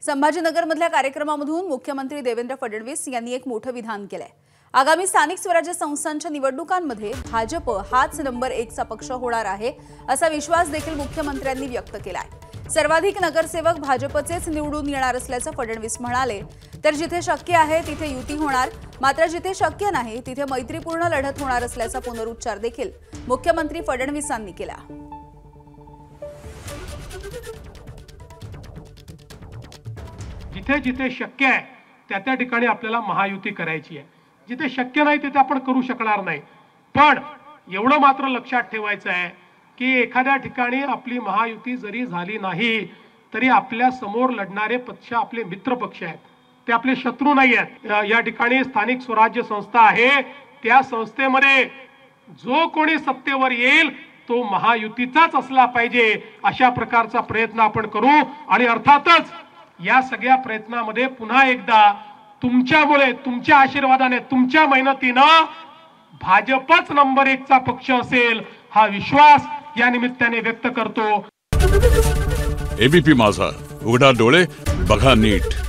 संभाजीनगरमधल्या कार्यक्रमामधून मुख्यमंत्री देवेंद्र फडणवीस यांनी एक मोठं विधान केलंय। आगामी स्थानिक स्वराज्य संस्थांच्या निवडणुकांमध्ये भाजप हाच नंबर 1 चा पक्ष होणार आहे असा विश्वास देखील मुख्यमंत्र्यांनी व्यक्त केलाय। सर्वाधिक नगरसेवक भाजपचेच निवडून येणार असल्याचं फडणवीस म्हणाले। तर जिथे शक्य आहे तिथे युती होणार, मात्र जिथे शक्य नाही तिथे मैत्रीपूर्ण लढत होणार असल्याचा पुनरुच्चार देखील मुख्यमंत्री फडणवीसांनी केला। जिथे जिथे शक्य आहे त्या ठिकाणी आपल्याला महायुती करायची आहे। जिथे शक्य नाही तिथे आपण करू शकणार नाही। पण एवढं मात्र लक्षात ठेवायचं आहे की एखाद्या ठिकाणी आपली महायुती जरी झाली नाही तरी आपल्या समोर लढणारे पक्ष आपले मित्र पक्ष आहेत, ते आपले शत्रू नाही आहेत। या ठिकाणी स्थानिक स्वराज्य संस्था आहे, त्या संस्थेमध्ये जो कोणी सत्तेवर येईल तो महायुतीचाच असला पाहिजे अशा प्रकारचा प्रयत्न आपण करू। आणि अर्थातच या सगळ्या प्रयत्नामध्ये पुन्हा एकदा तुमच्यामुळे, तुमच्या आशीर्वादाने, तुमच्या मेहनतीनं भाजपच नंबर 1 चा पक्ष असेल हा विश्वास या निमित्ताने व्यक्त करतो। एबीपी माझा, उघडा डोळे बघा नीट।